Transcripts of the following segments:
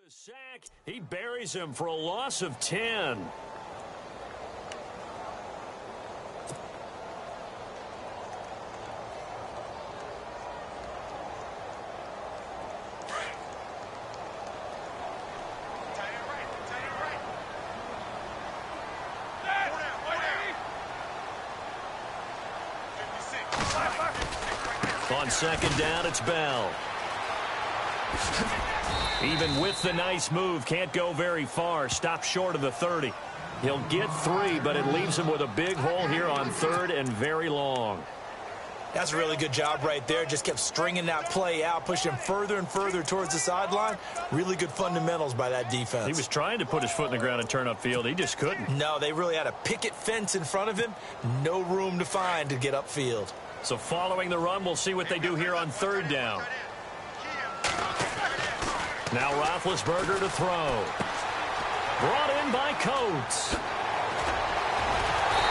The sack, he buries him for a loss of 10. On second down, it's Bell. Even with the nice move, can't go very far. Stops short of the 30. He'll get 3, but it leaves him with a big hole here on third and very long. That's a really good job right there. Just kept stringing that play out, pushing him further and further towards the sideline. Really good fundamentals by that defense. He was trying to put his foot in the ground and turn upfield. He just couldn't. No, they really had a picket fence in front of him. No room to find to get upfield. So following the run, we'll see what they do here on third down. Now Roethlisberger to throw. Brought in by Coates.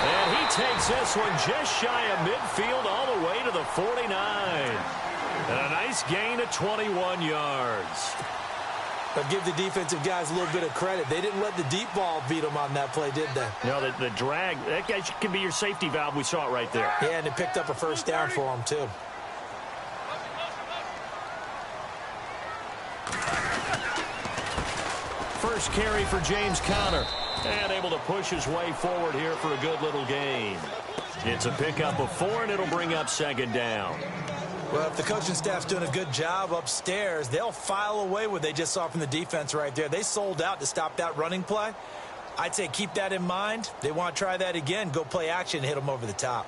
And he takes this one just shy of midfield all the way to the 49. And a nice gain of 21 yards. But give the defensive guys a little bit of credit. They didn't let the deep ball beat them on that play, did they? No, the drag, that guy can be your safety valve. We saw it right there. Yeah, and it picked up a first down for him, too. First carry for James Conner. And able to push his way forward here for a good little gain. It's a pickup of 4, and it'll bring up second down. Well, if the coaching staff's doing a good job upstairs, they'll file away what they just saw from the defense right there. They sold out to stop that running play. I'd say keep that in mind. They want to try that again. Go play action and hit them over the top.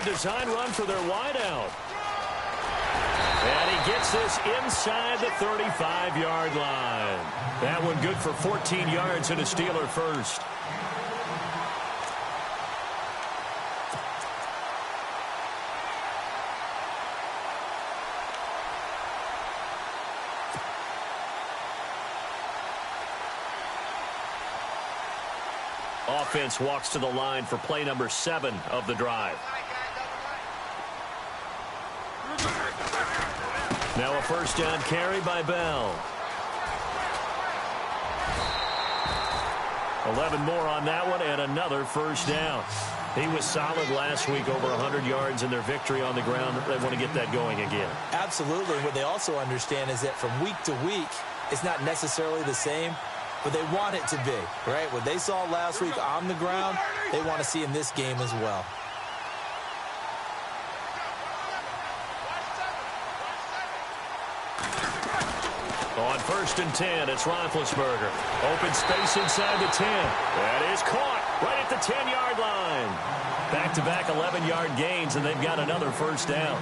Design run for their wideout. And he gets this inside the 35-yard line. That one good for 14 yards and a Steeler first. Offense walks to the line for play number 7 of the drive. Now a first down carry by Bell. 11 more on that one and another first down. He was solid last week, over 100 yards in their victory on the ground. They want to get that going again. Absolutely. What they also understand is that from week to week, it's not necessarily the same, but they want it to be, right? What they saw last week on the ground, they want to see in this game as well. On first and 10, it's Roethlisberger. Open space inside the 10. That is caught right at the 10-yard line. Back-to-back 11-yard gains, and they've got another first down.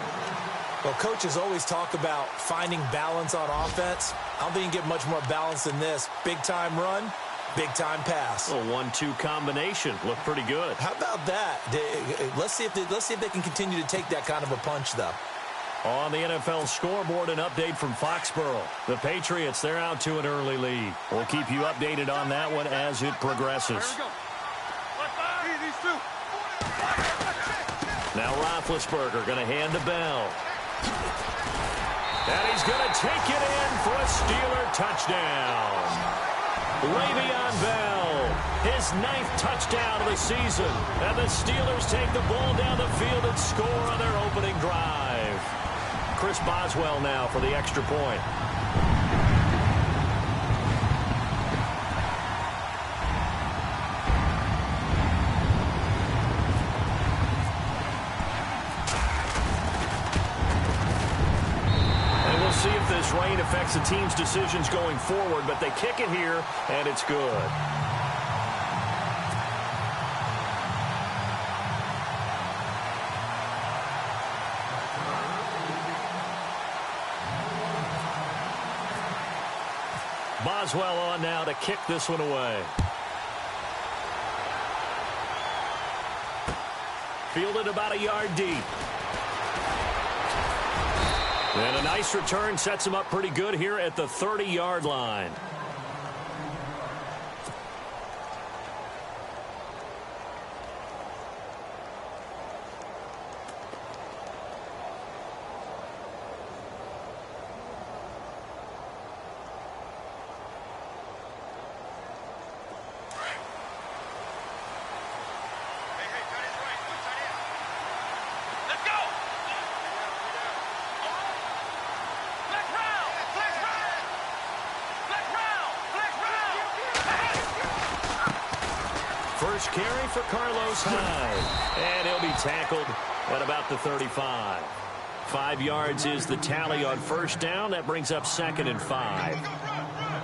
Well, coaches always talk about finding balance on offense. I don't think you can get much more balance than this. Big-time run, big-time pass. A 1-2 combination. Looked pretty good. How about that? Let's see if they can continue to take that kind of a punch, though. On the NFL scoreboard, an update from Foxborough. The Patriots, they're out to an early lead. We'll keep you updated on that one as it progresses. Now Roethlisberger going to hand to Bell. And he's going to take it in for a Steeler touchdown. Le'Veon Bell, his 9th touchdown of the season. And the Steelers take the ball down the field and score on their opening drive. Chris Boswell now for the extra point. And we'll see if this rain affects the team's decisions going forward, but they kick it here, and it's good. Boswell on now to kick this one away. Fielded about a yard deep. And a nice return sets him up pretty good here at the 30-yard line. First carry for Carlos Hyde. And he'll be tackled at about the 35. 5 yards is the tally on first down. That brings up 2nd and 5.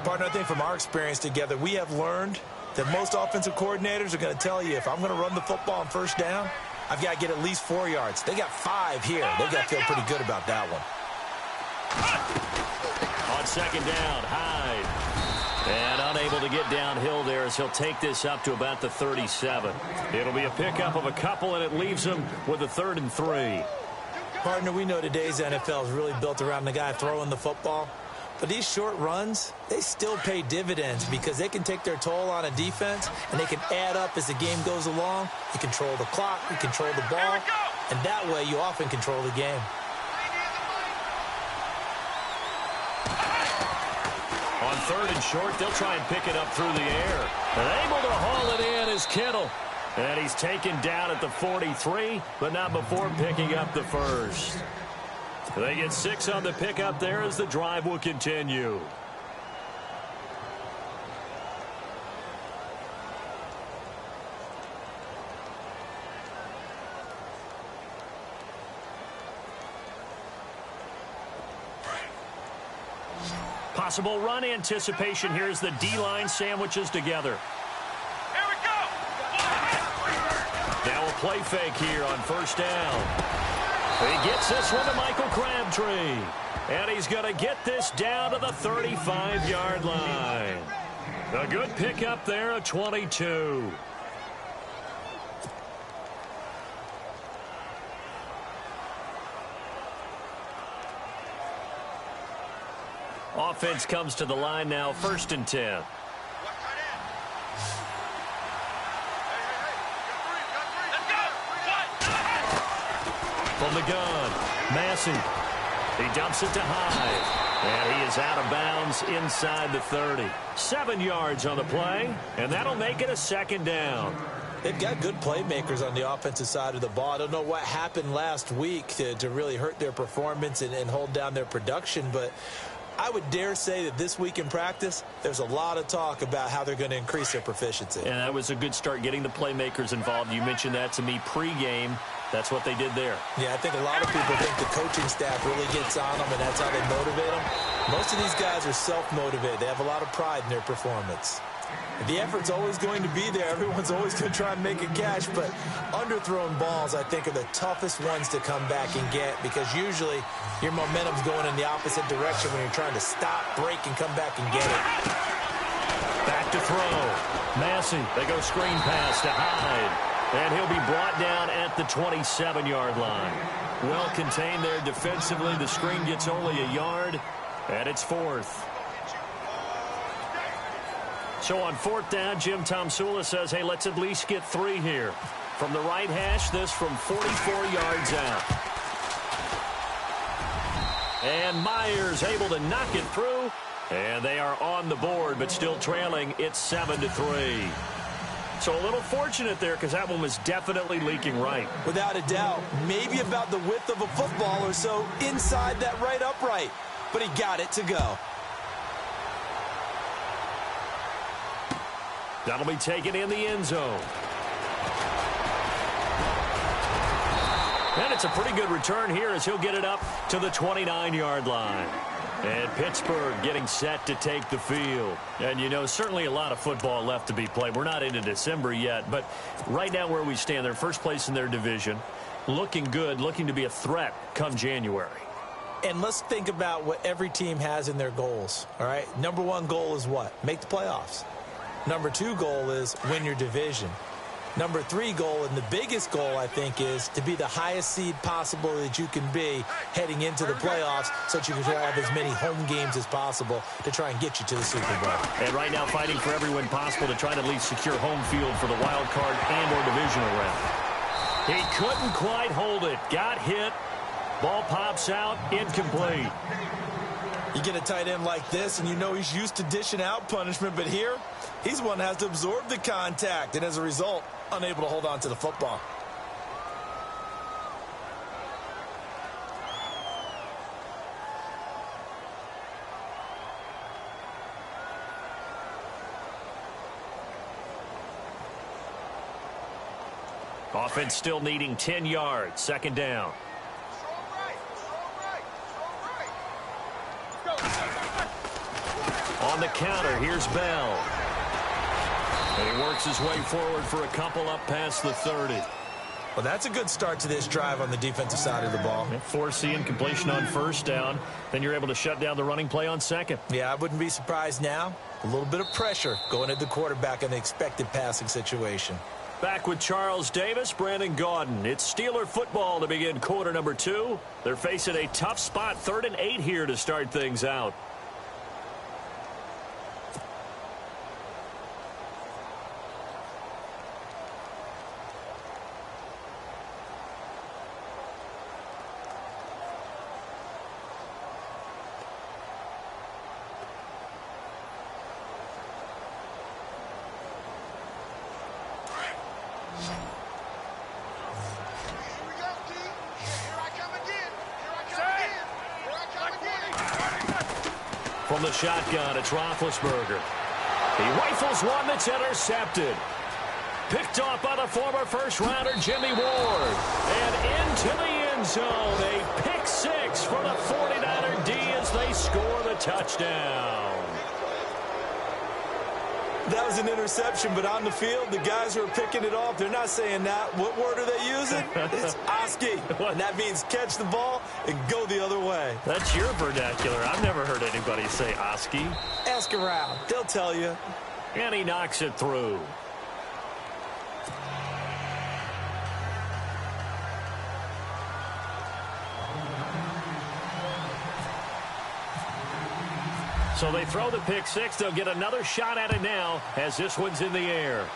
Partner, I think from our experience together, we have learned that most offensive coordinators are going to tell you, if I'm going to run the football on first down, I've got to get at least 4 yards. They got 5 here. They've got to feel pretty good about that one. On 2nd down, Hyde. And unable to get downhill there as he'll take this up to about the 37. It'll be a pickup of a couple, and it leaves him with a 3rd and 3. Partner, we know today's NFL is really built around the guy throwing the football. But these short runs, they still pay dividends because they can take their toll on a defense, and they can add up as the game goes along. You control the clock, you control the ball, and that way you often control the game. On 3rd and short, they'll try and pick it up through the air. And able to haul it in is Kittle. And he's taken down at the 43, but not before picking up the first. They get 6 on the pickup there as the drive will continue. Possible run anticipation. Here's the D-line sandwiches together. Here we go. Now a play fake here on first down. He gets this one to Michael Crabtree. And he's going to get this down to the 35-yard line. A good pickup there, a 22. Offense comes to the line now, 1st and 10. From the gun, Massey. He dumps it to Hyde. And he is out of bounds inside the 30. 7 yards on the play, and that'll make it a 2nd down. They've got good playmakers on the offensive side of the ball. I don't know what happened last week to really hurt their performance and hold down their production, but I would dare say that this week in practice, there's a lot of talk about how they're going to increase their proficiency. And that was a good start, getting the playmakers involved. You mentioned that to me pregame. That's what they did there. Yeah, I think a lot of people think the coaching staff really gets on them, and that's how they motivate them. Most of these guys are self-motivated. They have a lot of pride in their performance. The effort's always going to be there. Everyone's always going to try and make a catch, but underthrown balls, I think, are the toughest ones to come back and get because usually your momentum's going in the opposite direction when you're trying to stop, break, and come back and get it. Back to throw. Massey, they go screen pass to Hyde. And he'll be brought down at the 27-yard line. Well contained there defensively. The screen gets only a yard, and it's 4th. So on 4th down, Jim Tomsula says, hey, let's at least get 3 here. From the right hash, this from 44 yards out. And Myers able to knock it through. And they are on the board, but still trailing. It's 7-3. So a little fortunate there because that one was definitely leaking right. Without a doubt, maybe about the width of a football or so inside that right upright. But he got it to go. That'll be taken in the end zone. And it's a pretty good return here as he'll get it up to the 29-yard line. And Pittsburgh getting set to take the field. And, you know, certainly a lot of football left to be played. We're not into December yet, but right now where we stand, they're first place in their division. Looking good, looking to be a threat come January. And let's think about what every team has in their goals, all right? Number 1 goal is what? Make the playoffs. Number 2 goal is win your division. Number 3 goal, and the biggest goal, I think, is to be the highest seed possible that you can be heading into the playoffs so that you can try to have as many home games as possible to try and get you to the Super Bowl. And right now fighting for every win possible to try to at least secure home field for the wild card and or divisional round. He couldn't quite hold it. Got hit. Ball pops out. Incomplete. You get a tight end like this, and you know he's used to dishing out punishment, but here, he's one that has to absorb the contact, and as a result, unable to hold on to the football. Offense still needing 10 yards. Second down. On the counter, here's Bell. And he works his way forward for a couple up past the 30. Well, that's a good start to this drive on the defensive side of the ball. Forcing completion on first down. Then you're able to shut down the running play on second. Yeah, I wouldn't be surprised now. A little bit of pressure going at the quarterback in the expected passing situation. Back with Charles Davis, Brandon Gaudin. It's Steeler football to begin quarter number 2. They're facing a tough spot, 3rd and 8 here to start things out. From the shotgun, it's Roethlisberger. He rifles one that's intercepted. Picked off by the former first-rounder Jimmy Ward. And into the end zone, a pick 6 for the 49er D as they score the touchdown. That was an interception, but on the field, the guys who are picking it off, they're not saying that. What word are they using? It's Oski. And that means catch the ball and go the other way. That's your vernacular. I've never heard anybody say Oski. Ask around. They'll tell you. And he knocks it through. So they throw the pick 6. They'll get another shot at it now as this one's in the air.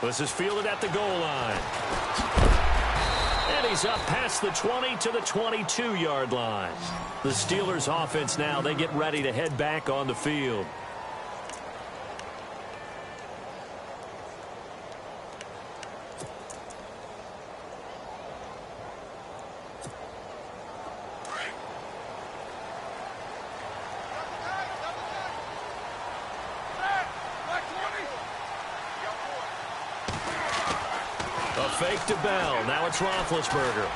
This is fielded at the goal line. And he's up past the 20 to the 22-yard line. The Steelers offense now, they get ready to head back on the field. Fake to Bell. Now it's Roethlisberger.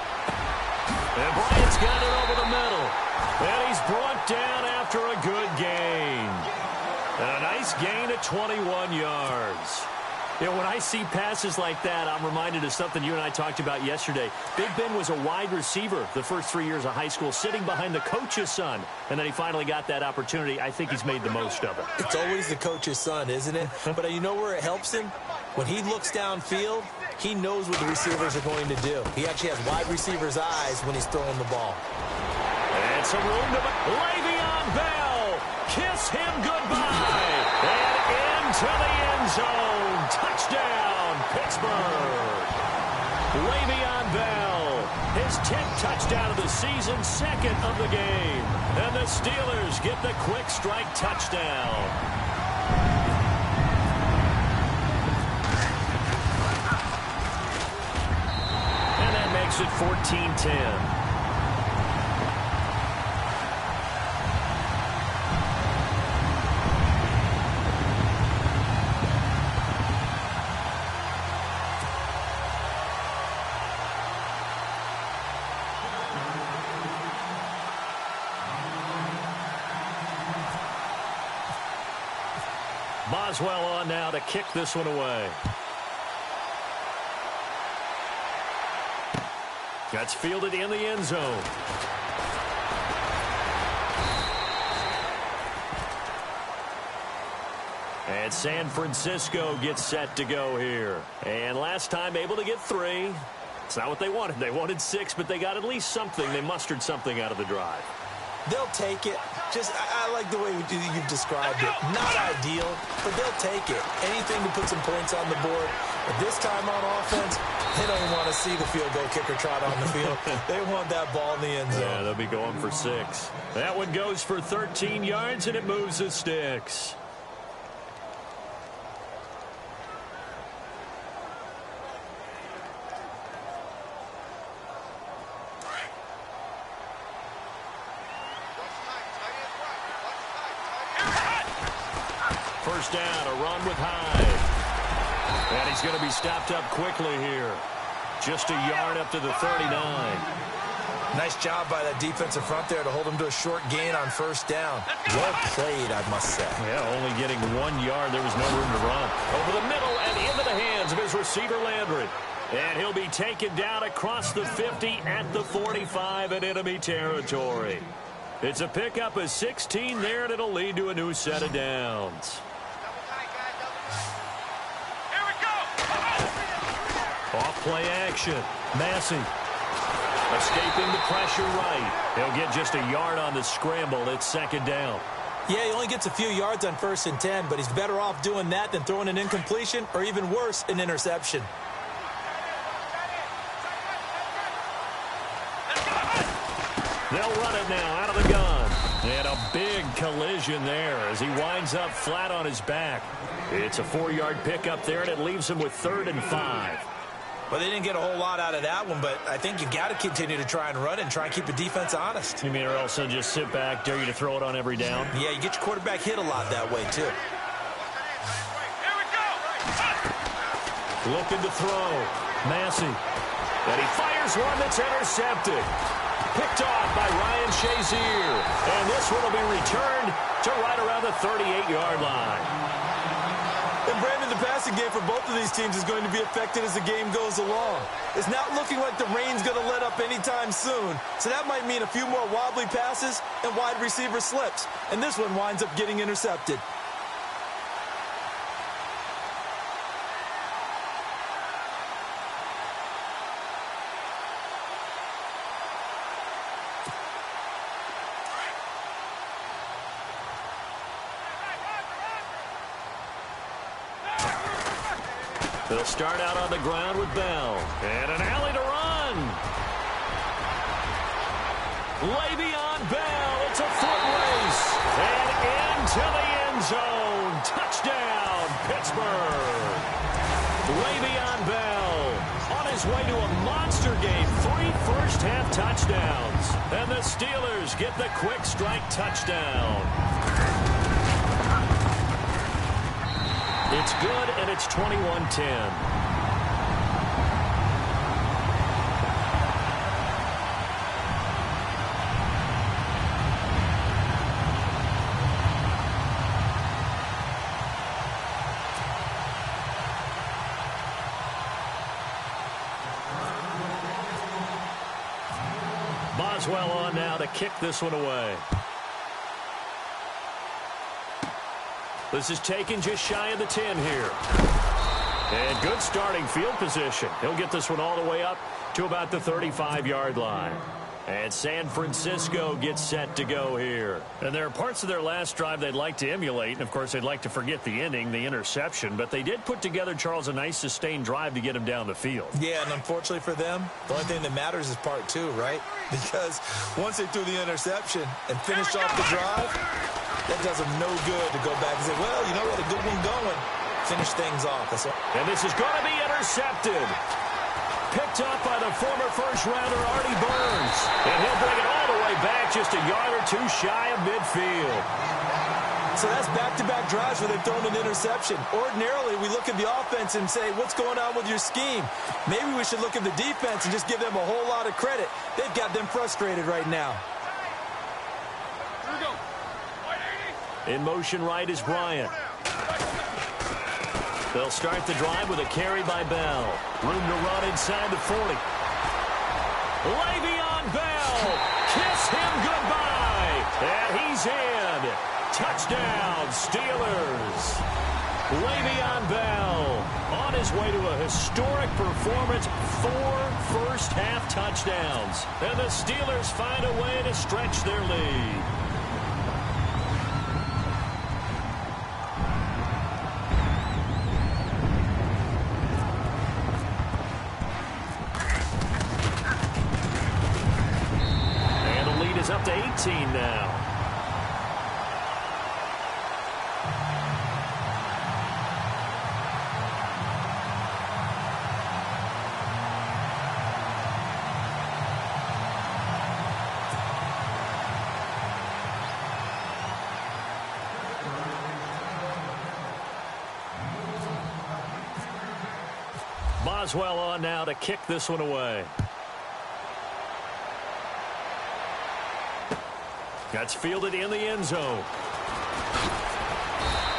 And Bryant's got it over the middle. And he's brought down after a good gain. And a nice gain of 21 yards. You know, when I see passes like that, I'm reminded of something you and I talked about yesterday. Big Ben was a wide receiver the first 3 years of high school, sitting behind the coach's son. And then he finally got that opportunity. I think he's made the most of it. It's always the coach's son, isn't it? But you know where it helps him? When he looks downfield, he knows what the receivers are going to do. He actually has wide receivers' eyes when he's throwing the ball. And some room to Le'Veon Bell. Kiss him goodbye. And into the end zone. Touchdown, Pittsburgh. Le'Veon Bell, his 10th touchdown of the season, 2nd of the game. And the Steelers get the quick strike touchdown. Makes it 14-10. Boswell on now to kick this one away. That's fielded in the end zone. And San Francisco gets set to go here. And last time able to get 3. It's not what they wanted. They wanted 6, but they got at least something. They mustered something out of the drive. They'll take it. I like the way you've described it. Not ideal, but they'll take it. Anything to put some points on the board. But this time on offense, they don't even want to see the field goal kicker trot on the field. They want that ball in the end zone. Yeah, they'll be going for 6. That one goes for 13 yards, and it moves the sticks. First down, a run with Hyde. And he's going to be stopped up quickly here. Just a yard up to the 39. Nice job by that defensive front there to hold him to a short gain on first down. Well played, I must say. Yeah, only getting 1 yard. There was no room to run. Over the middle and into the hands of his receiver, Landry. And he'll be taken down across the 50 at the 45 in enemy territory. It's a pickup of 16 there, and it'll lead to a new set of downs. Off play action. Massey escaping the pressure right. He'll get just a yard on the scramble. It's second down. Yeah, he only gets a few yards on 1st and 10, but he's better off doing that than throwing an incompletion or even worse, an interception. They'll run it now out of the gun. And a big collision there as he winds up flat on his back. It's a 4-yard pickup there, and it leaves him with 3rd and 5. Well, they didn't get a whole lot out of that one, but I think you got to continue to try and run it and try and keep the defense honest. You mean, or else they'll just sit back, dare you to throw it on every down? Yeah, you get your quarterback hit a lot that way, too. Looking to throw. Massey. And he fires one that's intercepted. Picked off by Ryan Shazier. And this one will be returned to right around the 38-yard line. And Brandon, the passing game for both of these teams is going to be affected as the game goes along. It's not looking like the rain's going to let up anytime soon. So that might mean a few more wobbly passes and wide receiver slips. And this one winds up getting intercepted. They'll start out on the ground with Bell. And an alley to run. Le'Veon Bell. It's a foot race. And into the end zone. Touchdown, Pittsburgh. Le'Veon Bell on his way to a monster game. 3 first-half touchdowns. And the Steelers get the quick strike touchdown. It's good, and it's 21-10. Boswell on now to kick this one away. This is taken just shy of the 10 here. And good starting field position. He'll get this one all the way up to about the 35-yard line. And San Francisco gets set to go here. And there are parts of their last drive they'd like to emulate. And, of course, they'd like to forget the ending, the interception. But they did put together, Charles, a nice sustained drive to get him down the field. Yeah, and unfortunately for them, the only thing that matters is part 2, right? Because once they threw the interception and finished off the drive, that does them no good to go back and say, well, you know, we had a good one going. Finish things off. And this is going to be intercepted. Picked up by the former first-rounder Artie Burns. And he'll bring it all the way back just a yard or 2 shy of midfield. So that's back-to-back drives where they've thrown an interception. Ordinarily, we look at the offense and say, what's going on with your scheme? Maybe we should look at the defense and just give them a whole lot of credit. They've got them frustrated right now. Here we go. In motion right is Bryant. They'll start the drive with a carry by Bell. Room to run inside the 40. Le'Veon Bell. Kiss him goodbye. And he's in. Touchdown, Steelers. Le'Veon Bell on his way to a historic performance, 4 first-half touchdowns. And the Steelers find a way to stretch their lead. And the lead is up to 18 now. Boswell on now to kick this one away. That's fielded in the end zone.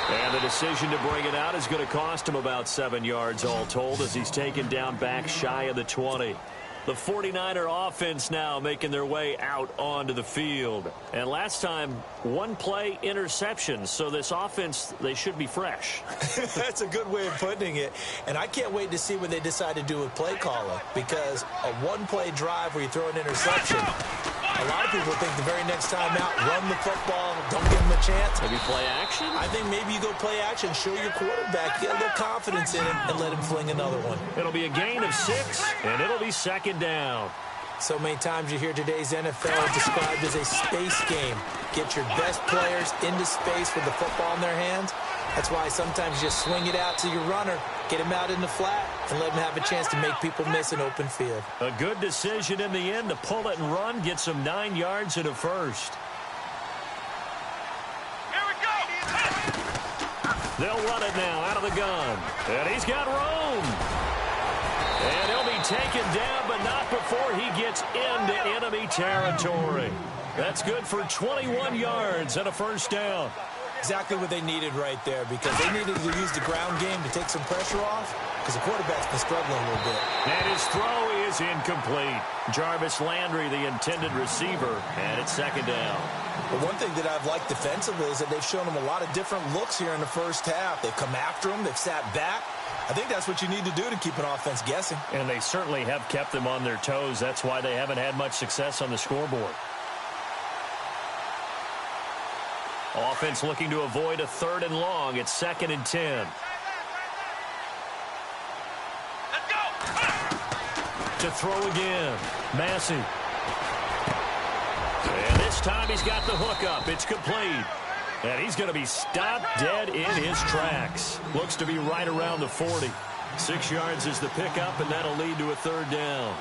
And the decision to bring it out is going to cost him about 7 yards all told as he's taken down back shy of the 20. The 49er offense now making their way out onto the field. And last time, 1 play interception. So this offense, they should be fresh. That's a good way of putting it. And I can't wait to see what they decide to do with play calling. Because a 1-play drive where you throw an interception, a lot of people think the very next time out, run the football, don't give him a chance. Maybe play action? I think maybe you go play action, show your quarterback, get a little confidence in him, and let him fling another one. It'll be a gain of 6, and it'll be second down. So many times you hear today's NFL described as a space game. Get your best players into space with the football in their hands. That's why sometimes you just swing it out to your runner, get him out in the flat, and let him have a chance to make people miss an open field. A good decision in the end to pull it and run, get some 9 yards and a first. Here we go. They'll run it now out of the gun. And he's got room. And he'll be taken down, but not before he gets into enemy territory. That's good for 21 yards and a first down. Exactly what they needed right there, because they needed to use the ground game to take some pressure off, because the quarterback's been struggling a little bit. And his throw is incomplete. Jarvis Landry, the intended receiver, and it's second down. But one thing that I've liked defensively is that they've shown them a lot of different looks here in the first half. They've come after them. They've sat back. I think that's what you need to do to keep an offense guessing. And they certainly have kept them on their toes. That's why they haven't had much success on the scoreboard. Offense looking to avoid a 3rd and long. It's 2nd and 10. Let's go. To throw again. Massey. And this time he's got the hook up. It's complete. And he's going to be stopped dead in his tracks. Looks to be right around the 40. 6 yards is the pickup, and that'll lead to a 3rd down.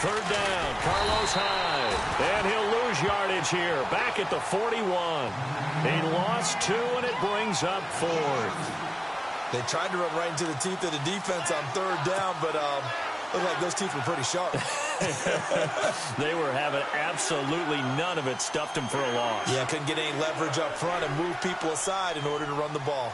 3rd down, Carlos Hyde. And he'll lose yardage here, back at the 41. He lost 2, and it brings up 4th. They tried to run right into the teeth of the defense on 3rd down, but looked like those teeth were pretty sharp. They were having absolutely none of it, stuffed him for a loss. Yeah, couldn't get any leverage up front and move people aside in order to run the ball.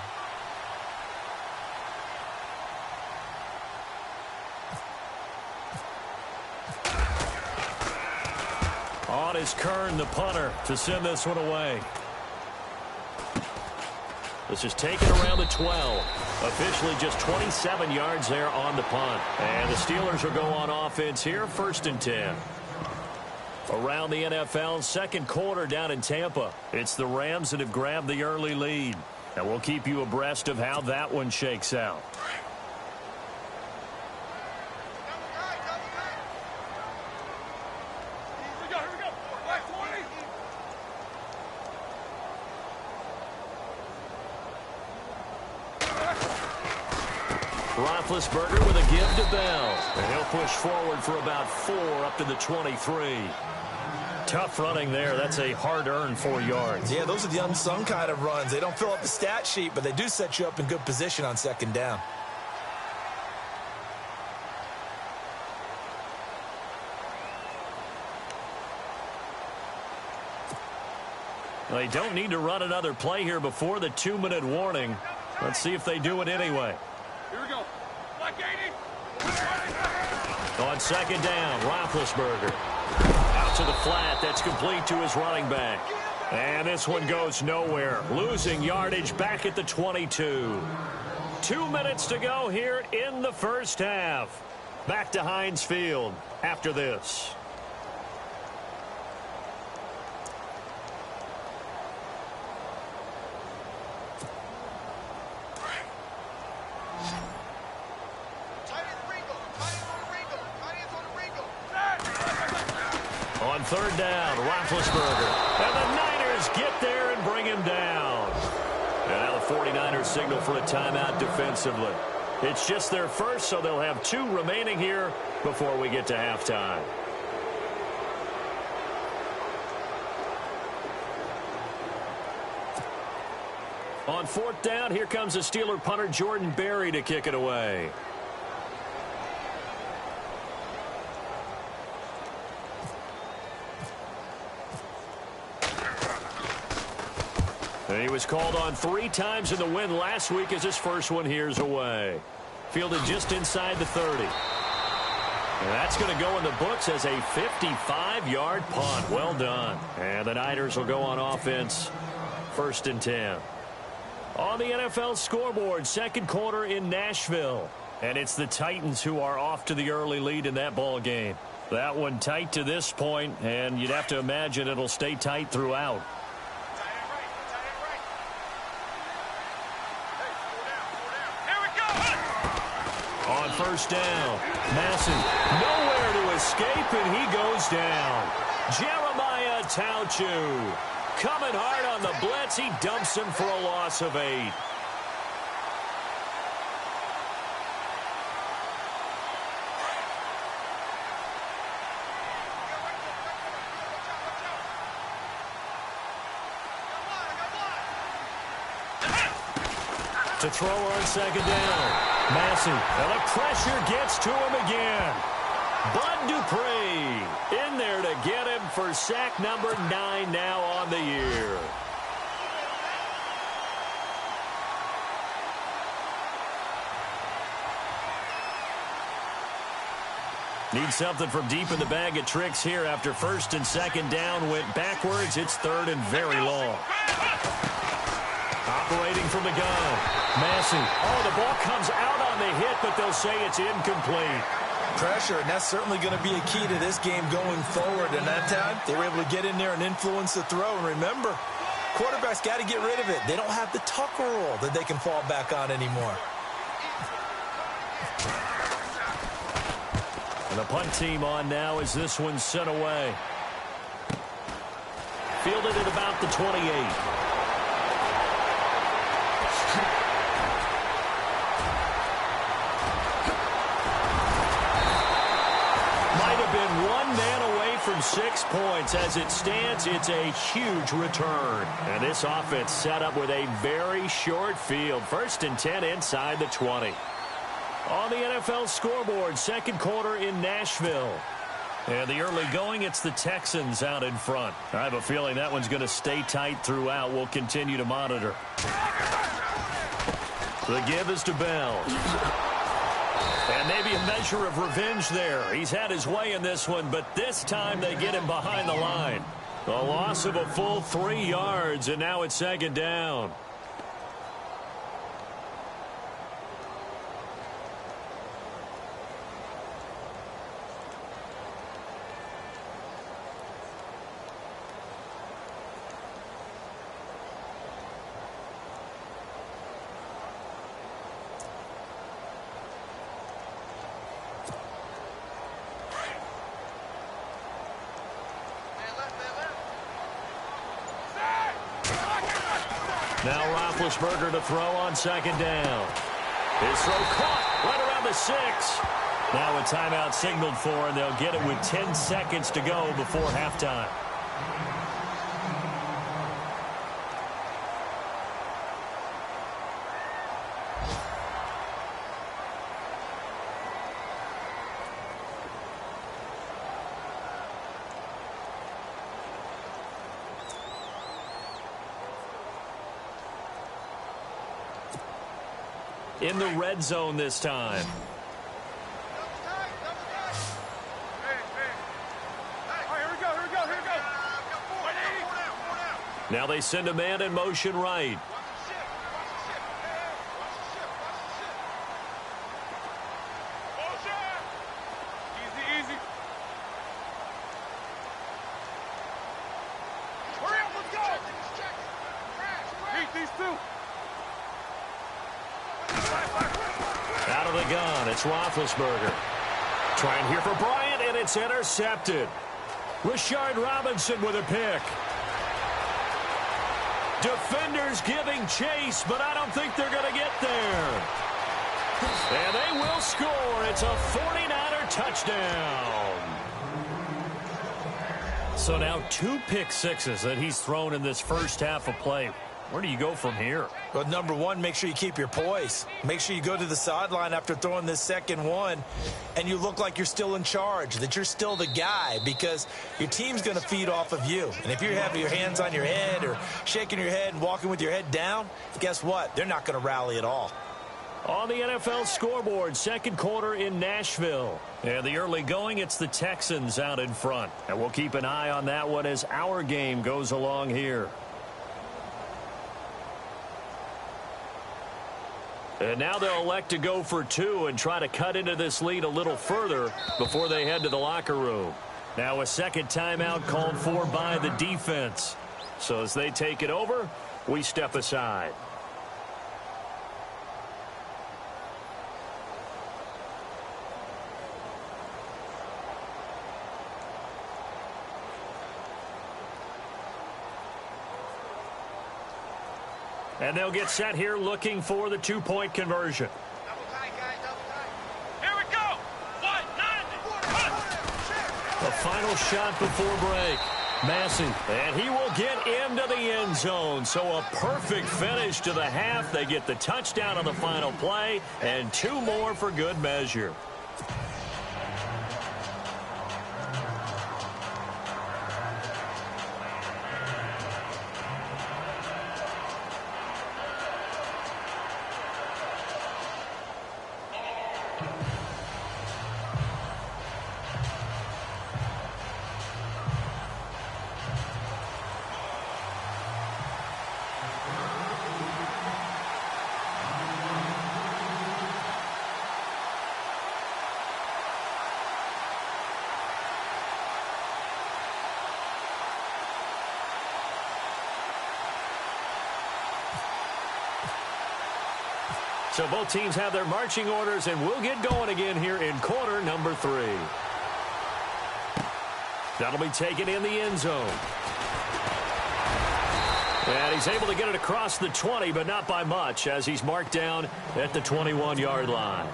On is Kern, the punter, to send this one away. This is taken around the 12. Officially just 27 yards there on the punt. And the Steelers will go on offense here, 1st and 10. Around the NFL, 2nd quarter down in Tampa. It's the Rams that have grabbed the early lead. And we'll keep you abreast of how that one shakes out. Roethlisberger with a give to Bell. And he'll push forward for about 4 up to the 23. Tough running there. That's a hard-earned 4 yards. Yeah, those are the unsung kind of runs. They don't fill up the stat sheet, but they do set you up in good position on 2nd down. They don't need to run another play here before the 2-minute warning. Let's see if they do it anyway. Here we go. Black 80. On 2nd down, Roethlisberger. to the flat. That's complete to his running back. And this one goes nowhere. Losing yardage back at the 22. 2 minutes to go here in the first half. Back to Heinz Field after this. On third down, Roethlisberger. And the Niners get there and bring him down. And now the 49ers signal for a timeout defensively. It's just their first, so they'll have 2 remaining here before we get to halftime. On fourth down, here comes the Steeler punter Jordan Berry to kick it away. And he was called on 3 times in the win last week as his first one here's away. Fielded just inside the 30. And that's going to go in the books as a 55-yard punt. Well done. And the Niners will go on offense. 1st and 10. On the NFL scoreboard, second quarter in Nashville. And it's the Titans who are off to the early lead in that ball game. That one tight to this point, and you'd have to imagine it'll stay tight throughout. On first down, Massey nowhere to escape, and he goes down. Jeremiah Tauchu coming hard on the blitz. He dumps him for a loss of 8. To throw on second down. Massey, and the pressure gets to him again. Bud Dupree in there to get him for sack number 9 now on the year. Need something from deep in the bag of tricks here after first and second down went backwards. It's third and very long. Operating from the gun. Massey. Oh, the ball comes out on the hit, but they'll say it's incomplete. Pressure, and that's certainly going to be a key to this game going forward. And that time, they were able to get in there and influence the throw. And remember, quarterbacks got to get rid of it. They don't have the Tucker rule that they can fall back on anymore. And the punt team on now as this one's sent away. Fielded at about the 28. Been 1 man away from 6 points. As it stands, it's a huge return. And this offense set up with a very short field. 1st and 10 inside the 20. On the NFL scoreboard, second quarter in Nashville. And the early going, it's the Texans out in front. I have a feeling that one's going to stay tight throughout. We'll continue to monitor. The give is to Bell. And maybe a measure of revenge there. He's had his way in this one, but this time they get him behind the line. A loss of a full 3 yards, and now it's second down. Now Roethlisberger to throw on second down. His throw caught right around the 6. Now a timeout signaled for, and they'll get it with 10 seconds to go before halftime. In the red zone this time. Here we go. Now they send a man in motion right. Out of the gun, it's Roethlisberger. Trying here for Bryant, and it's intercepted. Rashard Robinson with a pick. Defenders giving chase, but I don't think they're going to get there. And they will score. It's a 49er touchdown. So now 2 pick sixes that he's thrown in this first half of play. Where do you go from here? Well, number one, make sure you keep your poise. Make sure you go to the sideline after throwing this second one, and you look like you're still in charge, that you're still the guy, because your team's going to feed off of you. And if you're having your hands on your head or shaking your head and walking with your head down, guess what? They're not going to rally at all. On the NFL scoreboard, second quarter in Nashville. And the early going, it's the Texans out in front. And we'll keep an eye on that one as our game goes along here. And now they'll elect to go for 2 and try to cut into this lead a little further before they head to the locker room. Now a second timeout called for by the defense. So as they take it over, we step aside. And they'll get set here looking for the 2-point conversion. Double tight, guys, double tight. Here we go. 1-9. The final shot before break. Massey, and he will get into the end zone. So a perfect finish to the half. They get the touchdown on the final play, and 2 more for good measure. So both teams have their marching orders, and we'll get going again here in quarter number 3. That'll be taken in the end zone. And he's able to get it across the 20, but not by much, as he's marked down at the 21-yard line.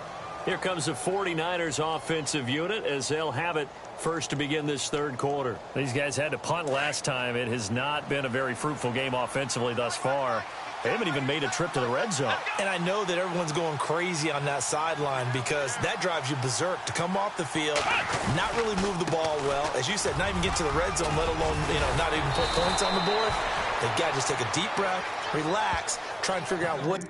Here comes the 49ers offensive unit as they'll have it first to begin this third quarter. These guys had to punt last time. It has not been a very fruitful game offensively thus far. They haven't even made a trip to the red zone. And I know that everyone's going crazy on that sideline because that drives you berserk to come off the field, not really move the ball well. As you said, not even get to the red zone, let alone, not even put points on the board. They've got to just take a deep breath, relax, try and figure out what...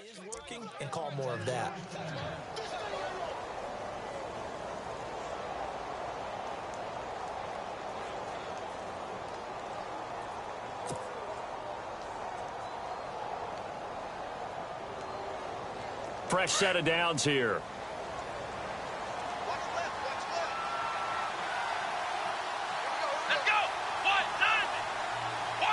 is working and call more of that. Fresh set of downs here. Let's go. 1-9. 1-9.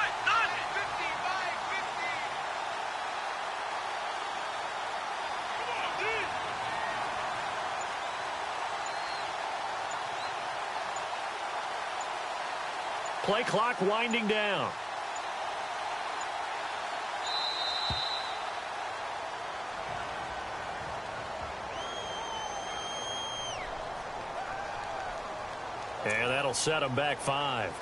Play clock winding down. And that'll set them back 5.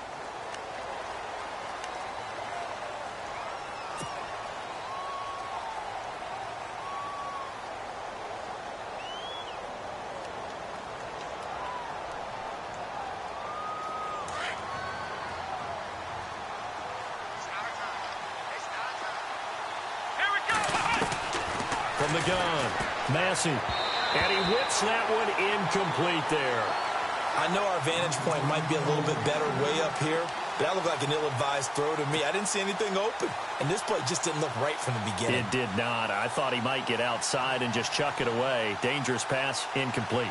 From the gun, Massey. And he whips that one incomplete there. I know our vantage point might be a little bit better way up here, but that looked like an ill-advised throw to me. I didn't see anything open, and this play just didn't look right from the beginning. It did not. I thought he might get outside and just chuck it away. Dangerous pass, incomplete.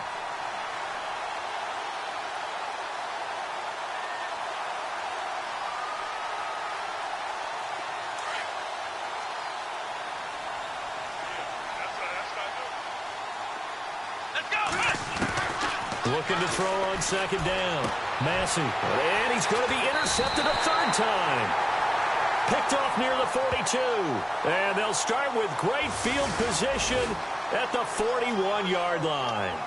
Looking to throw on second down. Massey. And he's going to be intercepted a third time. Picked off near the 42. And they'll start with great field position at the 41-yard line.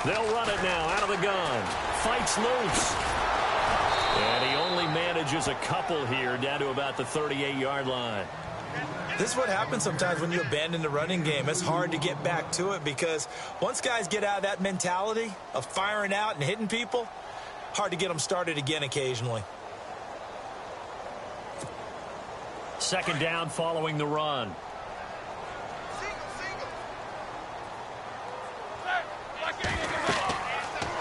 They'll run it now out of the gun. Fights loose. And he only manages a couple here down to about the 38-yard line. This is what happens sometimes when you abandon the running game. It's hard to get back to it because once guys get out of that mentality of firing out and hitting people, hard to get them started again occasionally. Second down following the run.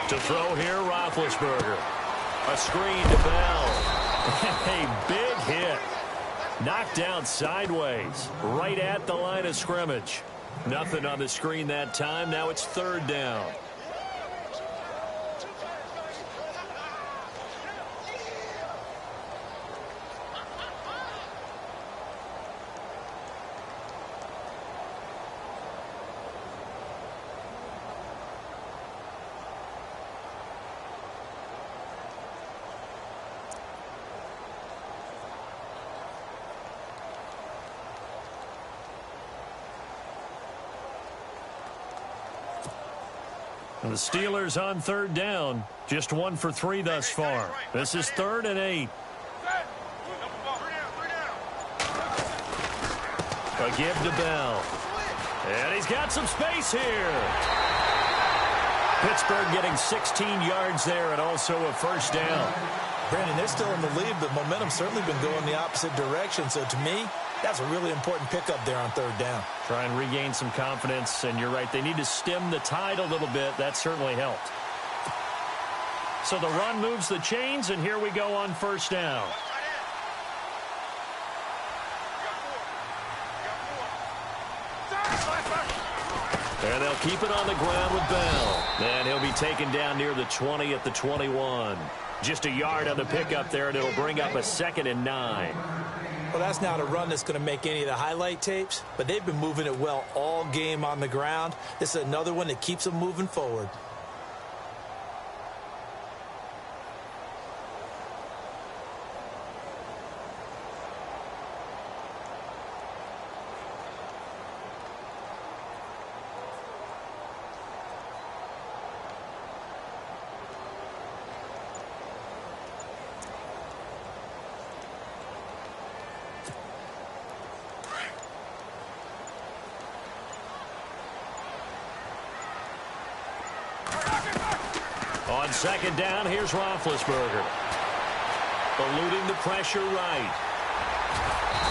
To throw here, Roethlisberger. A screen to Bell. A big hit. Knocked down sideways, right at the line of scrimmage. Nothing on the screen that time. Now it's third down. And the Steelers on third down. Just 1 for 3 thus far. This is 3rd and 8. A give to Bell. And he's got some space here. Pittsburgh getting 16 yards there and also a first down. Brandon, they're still in the lead, but momentum's certainly been going the opposite direction. So to me, that's a really important pickup there on third down. Try and regain some confidence, and you're right. They need to stem the tide a little bit. That certainly helped. So the run moves the chains, and here we go on first down. And they'll keep it on the ground with Bell. And he'll be taken down near the 20 at the 21. Just a yard on the pickup there, and it'll bring up a 2nd and 9. Well, that's not a run that's going to make any of the highlight tapes, but they've been moving it well all game on the ground. This is another one that keeps them moving forward. On second down, here's Roethlisberger. Eluding the pressure right.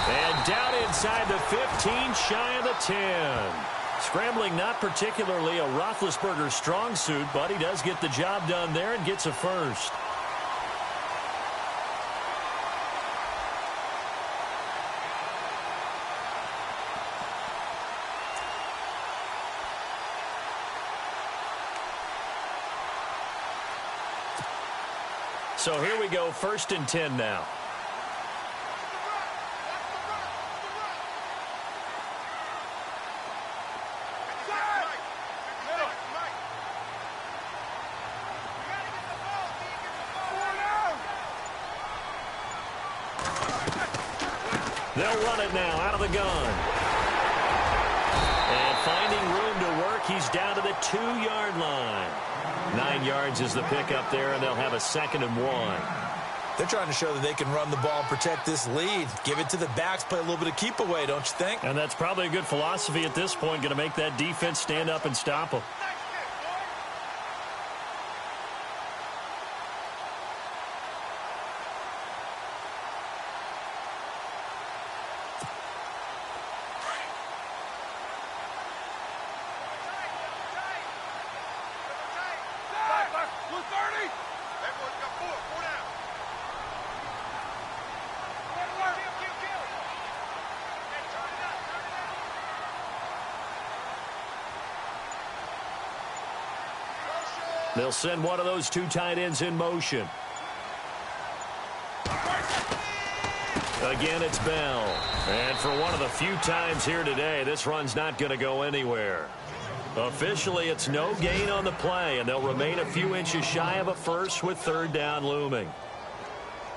And down inside the 15, shy of the 10. Scrambling not particularly a Roethlisberger strong suit, but he does get the job done there and gets a first. So here we go, 1st and 10 now. They'll run it now out of the gun. And finding room to work, he's down to the 2-yard line. 9 yards is the pickup there, and they'll have a 2nd and 1. They're trying to show that they can run the ball and protect this lead. Give it to the backs, play a little bit of keep away, don't you think? And that's probably a good philosophy at this point, going to make that defense stand up and stop them. They'll send one of those 2 tight ends in motion. Again, it's Bell. And for one of the few times here today, this run's not going to go anywhere. Officially, it's no gain on the play, and they'll remain a few inches shy of a first with 3rd down looming.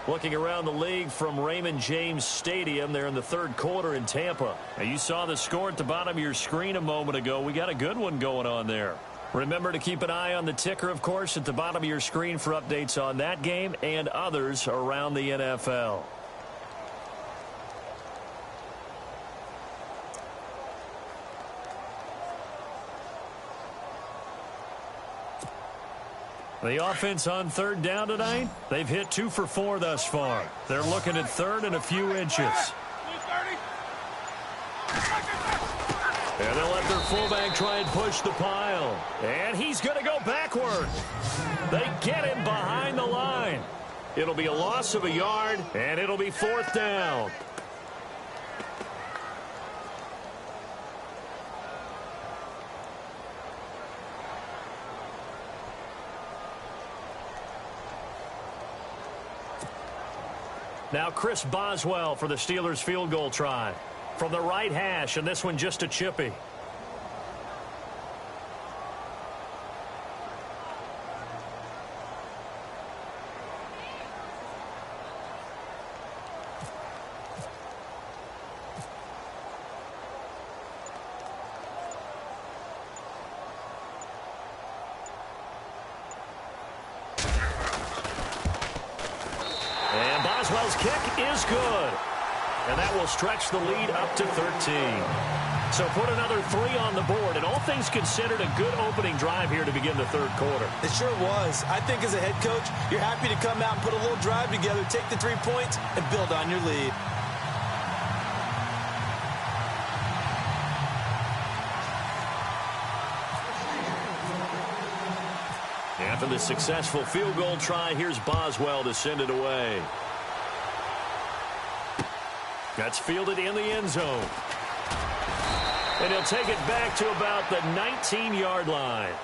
Looking around the league from Raymond James Stadium, they're in the 3rd quarter in Tampa. Now, you saw the score at the bottom of your screen a moment ago. We got a good one going on there. Remember to keep an eye on the ticker, of course, at the bottom of your screen for updates on that game and others around the NFL. The offense on 3rd down tonight, they've hit 2 for 4 thus far. They're looking at 3rd and a few inches. And they'll let their fullback try and push the pile. And he's going to go backward. They get him behind the line. It'll be a loss of a yard, and it'll be 4th down. Now Chris Boswell for the Steelers field goal try. From the right hash, and this one just a chippy. And Boswell's kick is good. And that will stretch the lead up to 13. So put another 3 on the board. And all things considered, a good opening drive here to begin the 3rd quarter. It sure was. I think as a head coach, you're happy to come out and put a little drive together, take the 3 points, and build on your lead. After the successful field goal try, here's Boswell to send it away. That's fielded in the end zone. And he'll take it back to about the 19-yard line.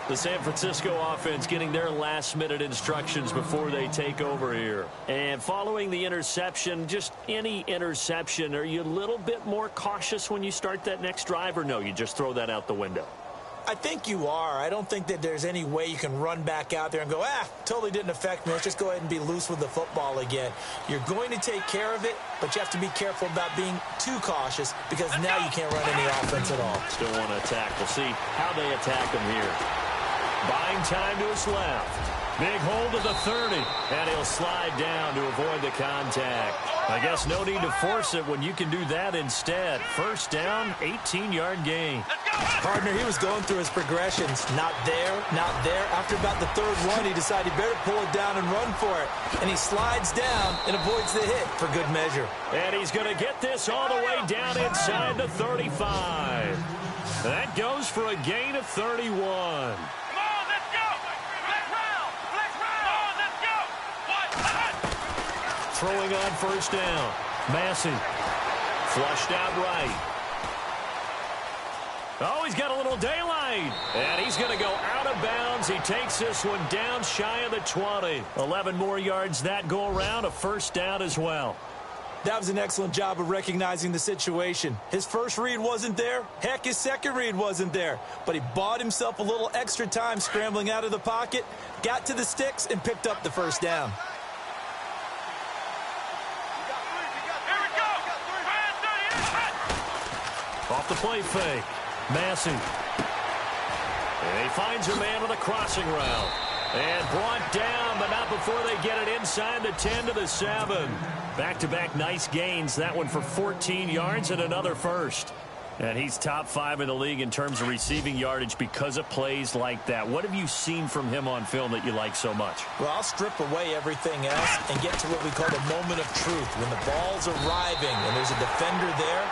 The San Francisco offense getting their last-minute instructions before they take over here. And following the interception, just any interception, are you a little bit more cautious when you start that next drive, or no, you just throw that out the window? I think you are. I don't think that there's any way you can run back out there and go, totally didn't affect me. Let's just go ahead and be loose with the football again. You're going to take care of it, but you have to be careful about being too cautious because now you can't run any offense at all. Still want to attack. We'll see how they attack him here. Buying time to his left. Big hold of the 30, and he'll slide down to avoid the contact. I guess no need to force it when you can do that instead. 1st down, 18-yard gain. Partner, he was going through his progressions. Not there, not there. After about the 3rd one, he decided he better pull it down and run for it. And he slides down and avoids the hit for good measure. And he's going to get this all the way down inside the 35. That goes for a gain of 31. Throwing on 1st down. Massey. Flushed out right. Oh, he's got a little daylight. And he's going to go out of bounds. He takes this one down shy of the 20. 11 more yards that go around. A first down as well. That was an excellent job of recognizing the situation. His first read wasn't there. Heck, his second read wasn't there. But he bought himself a little extra time scrambling out of the pocket, got to the sticks, and picked up the first down. Off the play fake. Massey. And he finds a man on the crossing route. And brought down, but not before they get it inside the 10 to the 7. Back-to-back nice gains. That one for 14 yards and another first. And he's top 5 in the league in terms of receiving yardage because of plays like that. What have you seen from him on film that you like so much? Well, I'll strip away everything else and get to what we call the moment of truth. When the ball's arriving and there's a defender there,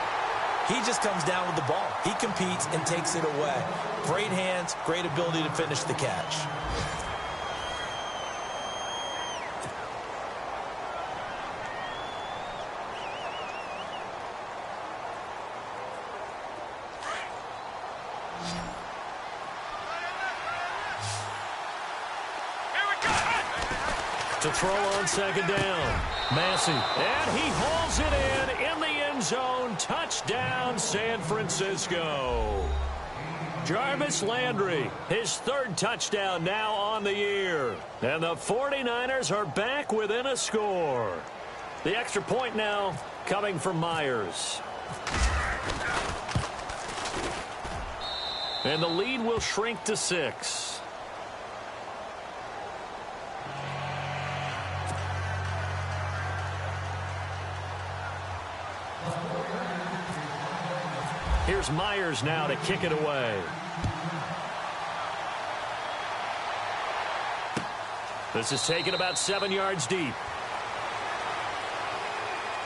he just comes down with the ball. He competes and takes it away. Great hands, great ability to finish the catch. To throw on second down. Massey. And he hauls it in the end zone. Touchdown, San Francisco. Jarvis Landry, his third touchdown now on the year. And the 49ers are back within a score. The extra point now coming from Myers. And the lead will shrink to 6. Here's Myers now to kick it away. This is taken about 7 yards deep.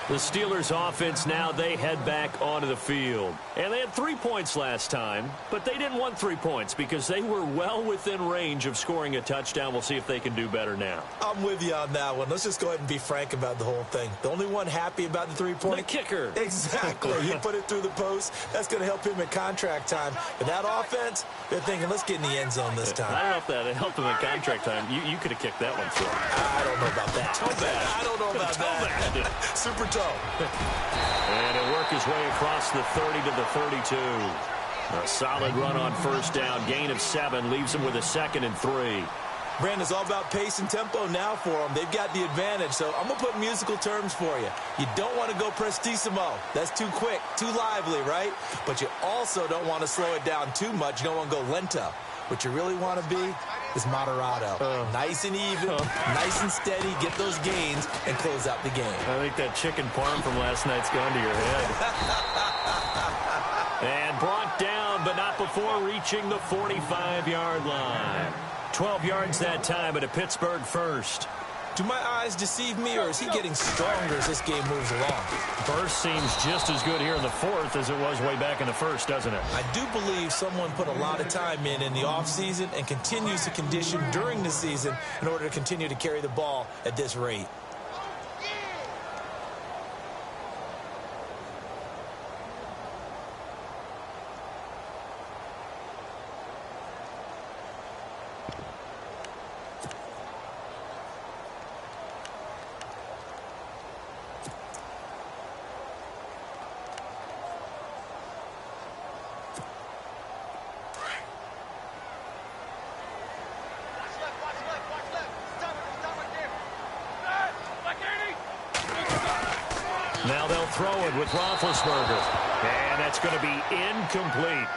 The Steelers offense now, they head back onto the field. And they had 3 points last time, but they didn't want 3 points because they were well within range of scoring a touchdown. We'll see if they can do better now. I'm with you on that one. Let's just go ahead and be frank about the whole thing. The only one happy about the 3-point? The kicker. Exactly. He put it through the post. That's going to help him at contract time. But that offense, they're thinking, let's get in the end zone this time. I don't know if that helped him at contract time. You could have kicked that one through. I don't know about that. Toe bad. I don't know about that. Super toe. And he'll work his way across the 30 to the 32. A solid run on first down. Gain of 7 leaves him with a 2nd and 3. Brandon, it's all about pace and tempo now for them. They've got the advantage, so I'm going to put musical terms for you. You don't want to go prestissimo. That's too quick, too lively, right? But you also don't want to slow it down too much. You don't want to go lento. What you really want to be is moderato. Nice and even, nice and steady, get those gains, and close out the game. I think that chicken parm from last night's gone to your head. And brought down, but not before reaching the 45-yard line. 12 yards that time, but a Pittsburgh first. Do my eyes deceive me, or is he getting stronger as this game moves along? Burst seems just as good here in the 4th as it was way back in the 1st, doesn't it? I do believe someone put a lot of time in the offseason and continues to condition during the season in order to continue to carry the ball at this rate. Now they'll throw it with Roethlisberger. And that's going to be incomplete.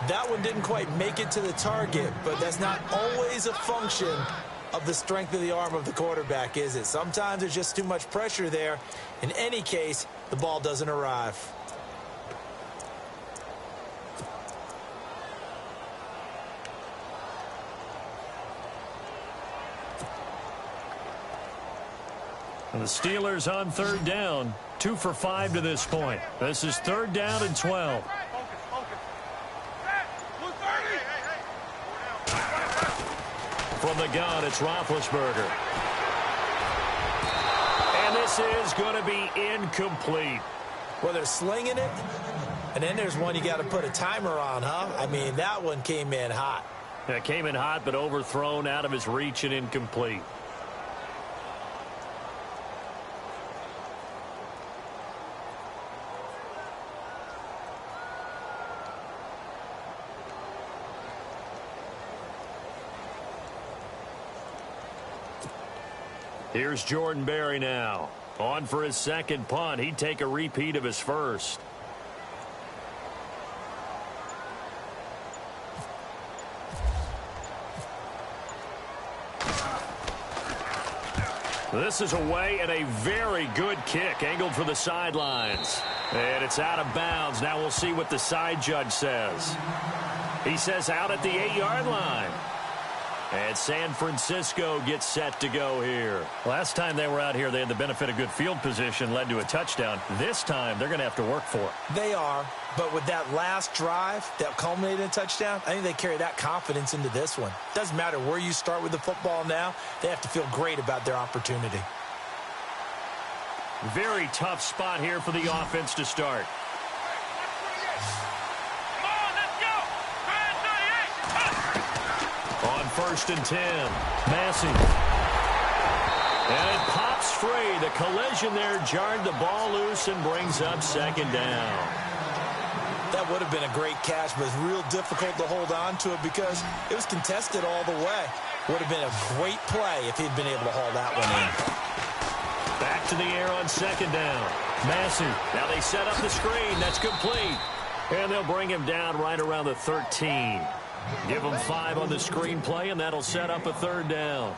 That one didn't quite make it to the target, but that's not always a function of the strength of the arm of the quarterback, is it? Sometimes there's just too much pressure there. In any case, the ball doesn't arrive. And the Steelers on third down. 2 for 5 to this point. This is 3rd down and 12. From the gun, it's Roethlisberger. And this is going to be incomplete. Well, they're slinging it, And then there's one you got to put a timer on, huh? I mean, that one came in hot. It came in hot, but overthrown, out of his reach, and incomplete. Here's Jordan Berry now. On for his second punt. He'd take a repeat of his first. This is away, and a very good kick, angled for the sidelines. And it's out of bounds. Now we'll see what the side judge says. He says out at the 8-yard line. And San Francisco gets set to go here. Last time they were out here, they had the benefit of good field position, led to a touchdown. This time, they're going to have to work for it. They are, but with that last drive that culminated in a touchdown, I think they carry that confidence into this one. Doesn't matter where you start with the football now, they have to feel great about their opportunity. Very tough spot here for the offense to start. On 1st and 10, Massey. And it pops free. The collision there jarred the ball loose and brings up 2nd down. That would have been a great catch, but it's real difficult to hold on to it because it was contested all the way. Would have been a great play if he'd been able to haul that one in. Back to the air on 2nd down. Massey. Now they set up the screen. That's complete. And they'll bring him down right around the 13. Give him 5 on the screenplay, and that'll set up a 3rd down.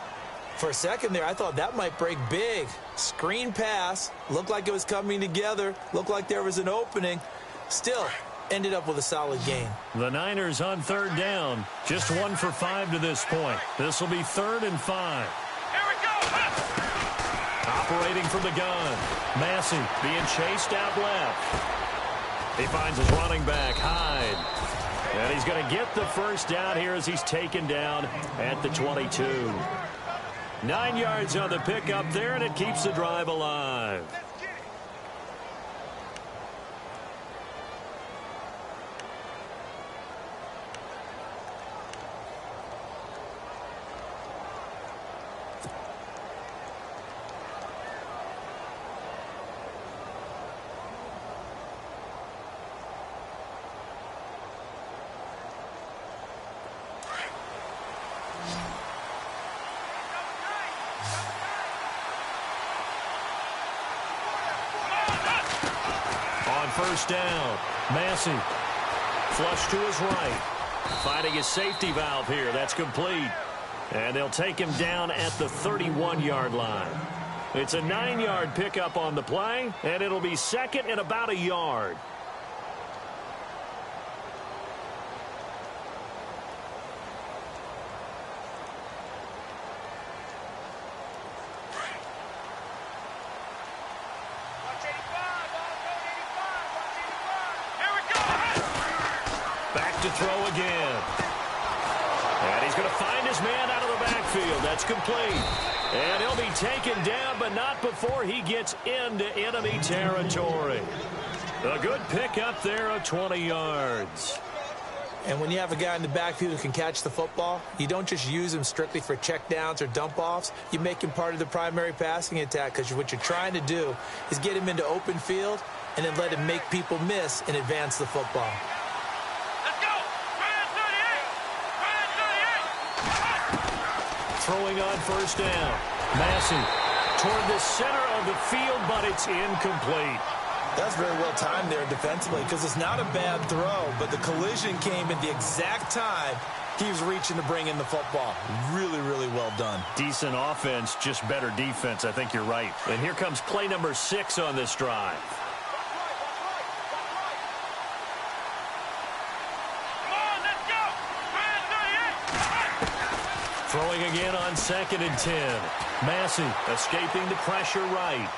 For a second there, I thought that might break big. Screen pass. Looked like it was coming together. Looked like there was an opening. Still, ended up with a solid gain. The Niners on 3rd down. Just 1 for 5 to this point. This will be 3rd and 5. Here we go. Operating from the gun. Massey being chased out left. He finds his running back, Hyde. And he's going to get the 1st down here as he's taken down at the 22. 9 yards on the pickup there, and it keeps the drive alive. On 1st down, Massey. Flush to his right. Finding his safety valve here. That's complete. And they'll take him down at the 31-yard line. It's a 9-yard pickup on the play, and it'll be 2nd and about a yard. To throw again. And he's going to find his man out of the backfield. That's complete. And he'll be taken down, but not before he gets into enemy territory. A good pickup there of 20 yards. And when you have a guy in the backfield who can catch the football, you don't just use him strictly for checkdowns or dump-offs. You make him part of the primary passing attack because what you're trying to do is get him into open field and then let him make people miss and advance the football. Throwing on 1st down. Massey toward the center of the field, but it's incomplete. That's very well timed there defensively because it's not a bad throw, but the collision came at the exact time he was reaching to bring in the football. Really, really well done. Decent offense, just better defense. I think you're right. And here comes play number 6 on this drive. Throwing again on 2nd and 10. Massey escaping the pressure right.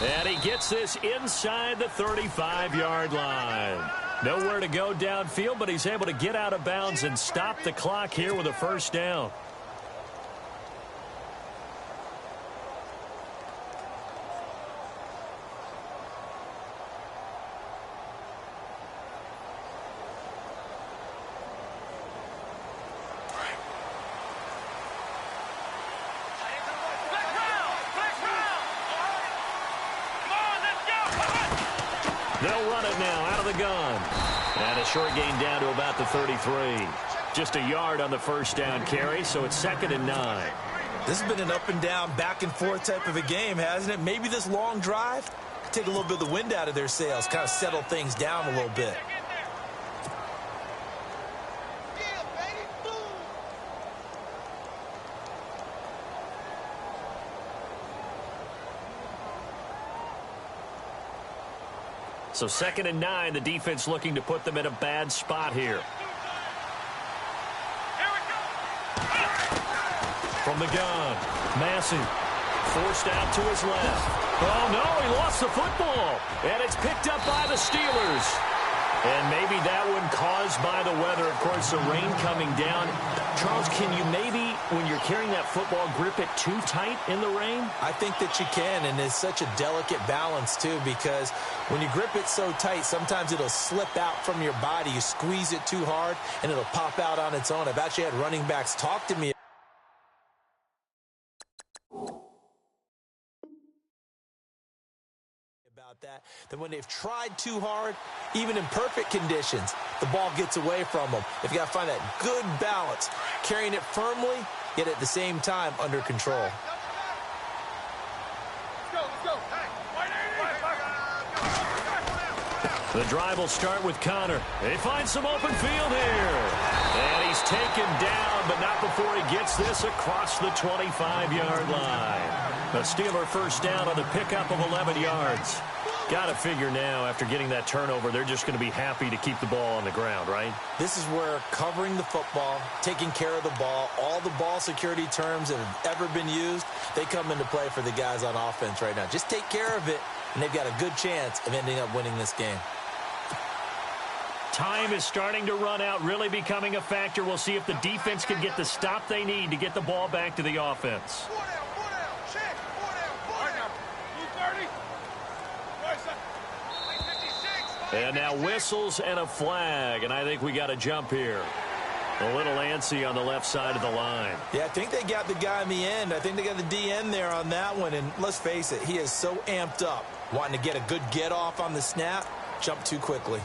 And he gets this inside the 35-yard line. Nowhere to go downfield, but he's able to get out of bounds and stop the clock here with a 1st down. They'll run it now out of the gun. And a short gain down to about the 33. Just a yard on the first down carry, so it's 2nd and 9. This has been an up and down, back and forth type of a game, hasn't it? Maybe this long drive could take a little bit of the wind out of their sails, kind of settle things down a little bit. So 2nd and 9, the defense looking to put them in a bad spot here. From the gun, Massey forced out to his left. Oh, no, he lost the football. And it's picked up by the Steelers. And maybe that one caused by the weather. Of course, the rain coming down. Charles, can you maybe, when you're carrying that football, grip it too tight in the rain? I think that you can, and it's such a delicate balance, too, because when you grip it so tight, sometimes it'll slip out from your body. You squeeze it too hard, and it'll pop out on its own. I've actually had running backs talk to me that when they've tried too hard, even in perfect conditions, the ball gets away from them. If you got to find that good balance, carrying it firmly, yet at the same time under control. The drive will start with Connor. They find some open field here. And he's taken down, but not before he gets this across the 25-yard line. A Steeler first down on the pickup of 11 yards. Got to figure now, after getting that turnover, they're just going to be happy to keep the ball on the ground, right? This is where covering the football, taking care of the ball, all the ball security terms that have ever been used, they come into play for the guys on offense right now. Just take care of it, and they've got a good chance of ending up winning this game. Time is starting to run out, really becoming a factor. We'll see if the defense can get the stop they need to get the ball back to the offense. And now whistles and a flag, and I think we got a jump here. A little antsy on the left side of the line. Yeah, I think they got the guy in the end. I think they got the DN there on that one, and let's face it, he is so amped up, wanting to get a good get-off on the snap, jump too quickly.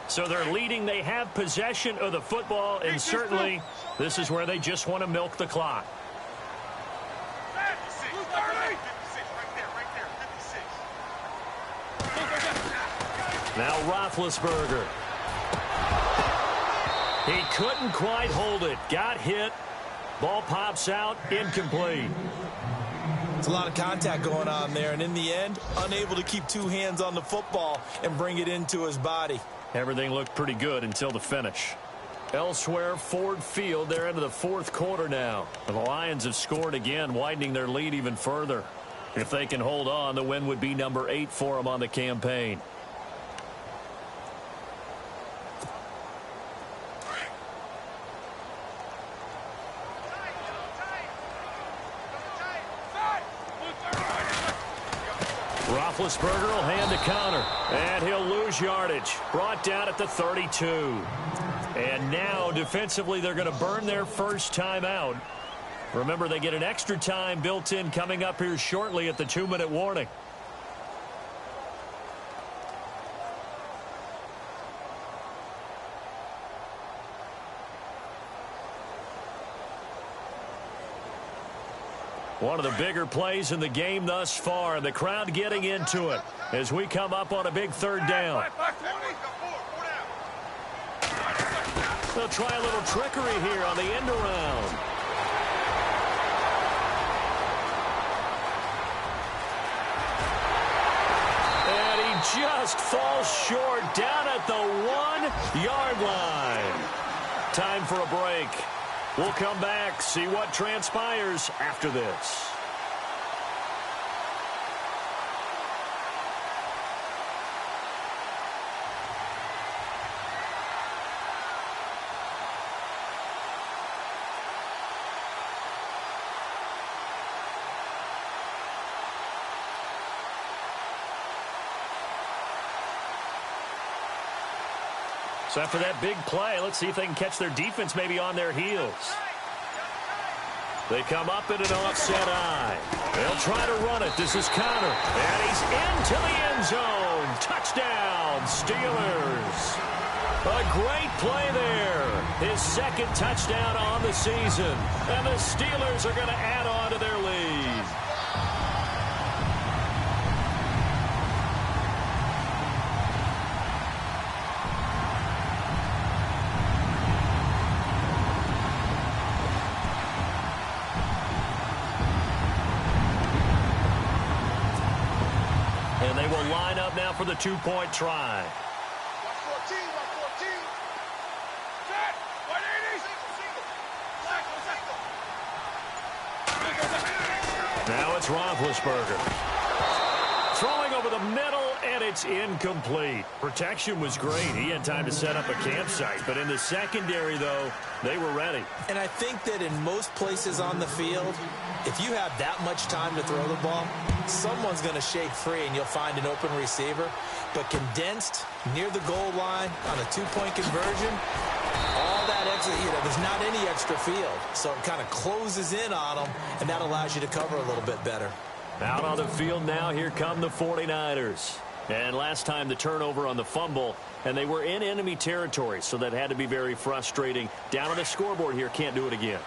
So they're leading. They have possession of the football, and certainly this is where they just want to milk the clock. Now Roethlisberger. He couldn't quite hold it. Got hit. Ball pops out. Incomplete. It's a lot of contact going on there, and in the end, unable to keep two hands on the football and bring it into his body. Everything looked pretty good until the finish. Elsewhere, Ford Field, they're into the fourth quarter now. And the Lions have scored again, widening their lead even further. If they can hold on, the win would be number 8 for them on the campaign. Roethlisberger will hand to Connor, and he'll lose yardage. Brought down at the 32. And now, defensively, they're going to burn their first time out. Remember, they get an extra time built in coming up here shortly at the 2-minute warning. One of the bigger plays in the game thus far, and the crowd getting into it as we come up on a big third down. They'll try a little trickery here on the end around. And he just falls short down at the 1-yard line. Time for a break. We'll come back, see what transpires after this. So after that big play, let's see if they can catch their defense maybe on their heels. They come up in an offset eye. They'll try to run it. This is Connor. And he's into the end end zone. Touchdown, Steelers. A great play there. His second touchdown on the season. And the Steelers are going to add on to their lead. And they will line up now for the two-point try. 114, 114. Set. 180. Now it's Roethlisberger. Throwing over the middle, and it's incomplete. Protection was great. He had time to set up a campsite. But in the secondary, though, they were ready. And I think that in most places on the field, if you have that much time to throw the ball, someone's going to shake free and you'll find an open receiver. But condensed near the goal line on a two-point conversion, all that extra, there's not any extra field. So it kind of closes in on them, and that allows you to cover a little bit better. Out on the field now, here come the 49ers. And last time the turnover on the fumble, and they were in enemy territory, so that had to be very frustrating. Down on the scoreboard here, can't do it again.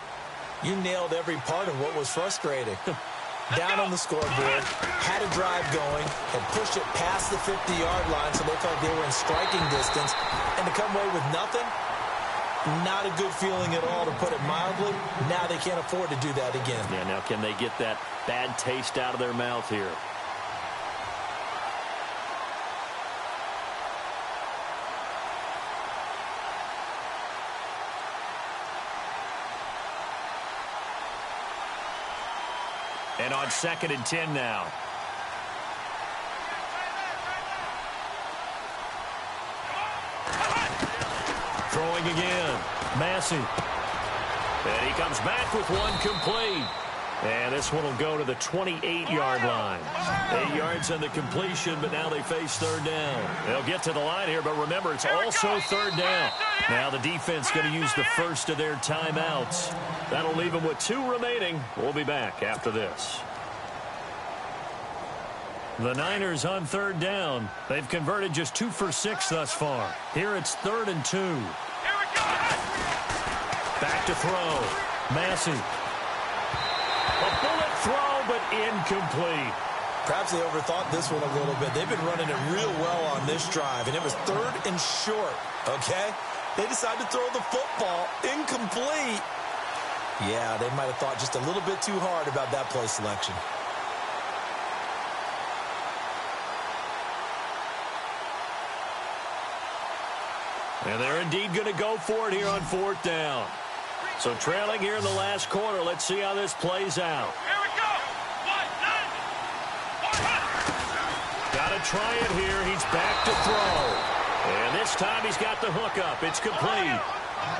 You nailed every part of what was frustrating. Down on the scoreboard, had a drive going, had pushed it past the 50-yard line so they felt like they were in striking distance, and to come away with nothing, not a good feeling at all, to put it mildly. Now they can't afford to do that again. Yeah, now can they get that bad taste out of their mouth here? And on 2nd and 10 now. Throwing again. Massey. And he comes back with one complete. And this one will go to the 28-yard line. 8 yards on the completion, but now they face third down. They'll get to the line here, but remember, it's also third down. Now the defense going to use the first of their timeouts. That'll leave them with 2 remaining. We'll be back after this. The Niners on third down. They've converted just 2 for 6 thus far. Here it's 3rd and 2. Back to throw. Massey. A bullet throw, but incomplete. Perhaps they overthought this one a little bit. They've been running it real well on this drive, and it was 3rd and short, okay? They decided to throw the football incomplete. Yeah, they might have thought just a little bit too hard about that play selection. And they're indeed going to go for it here on 4th down. So trailing here in the last quarter. Let's see how this plays out. Here we go. 1-9. Got to try it here. He's back to throw. And this time he's got the hook up. It's complete.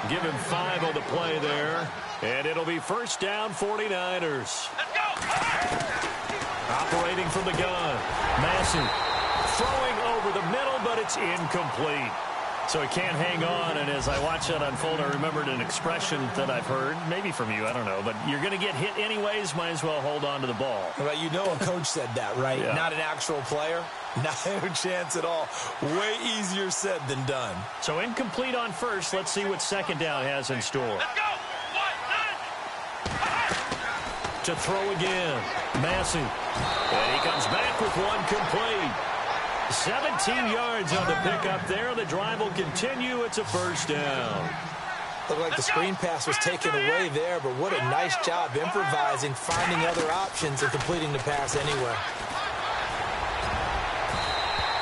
Give him 5 on the play there. And it'll be 1st down 49ers. Let's go. Operating from the gun. Massey throwing over the middle, but it's incomplete. So he can't hang on, and as I watch that unfold, I remembered an expression that I've heard, maybe from you, I don't know, but you're going to get hit anyways, might as well hold on to the ball. Well, you know a coach said that, right? Yeah. Not an actual player. No chance at all. Way easier said than done. So incomplete on first. Let's see what 2nd down has in store. Let's go. 1-9. To throw again. Massey. And he comes back with one complete. 17 yards on the pickup there. The drive will continue. It's a 1st down. Looked like the screen pass was taken away there, but what a nice job improvising, finding other options, and completing the pass anyway.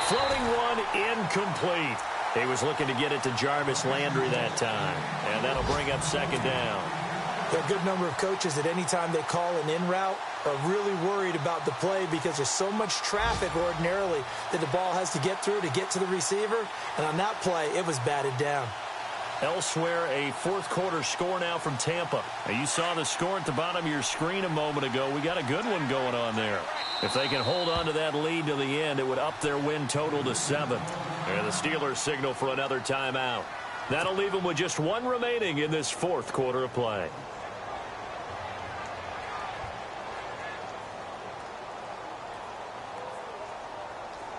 Floating one incomplete. He was looking to get it to Jarvis Landry that time. And that'll bring up 2nd down. There are a good number of coaches that any time they call an in route are really worried about the play because there's so much traffic ordinarily that the ball has to get through to get to the receiver. And on that play, it was batted down. Elsewhere, a 4th quarter score now from Tampa. Now, you saw the score at the bottom of your screen a moment ago. We got a good one going on there. If they can hold on to that lead to the end, it would up their win total to 7. And the Steelers signal for another timeout. That'll leave them with just 1 remaining in this 4th quarter of play.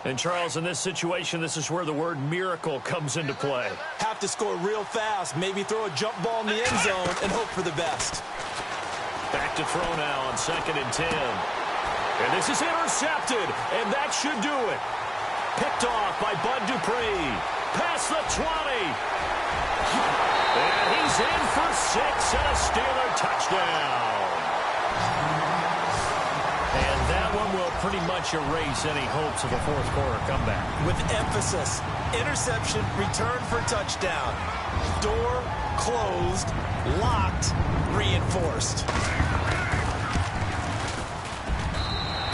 And, Charles, in this situation, this is where the word miracle comes into play. Have to score real fast, maybe throw a jump ball in the end zone and hope for the best. Back to throw now on 2nd and 10. And this is intercepted, and that should do it. Picked off by Bud Dupree. Past the 20. And he's in for 6 and a Steeler touchdown. And that one will pretty much erase any hopes of a fourth quarter comeback. With emphasis, interception, return for touchdown. Door closed, locked, reinforced.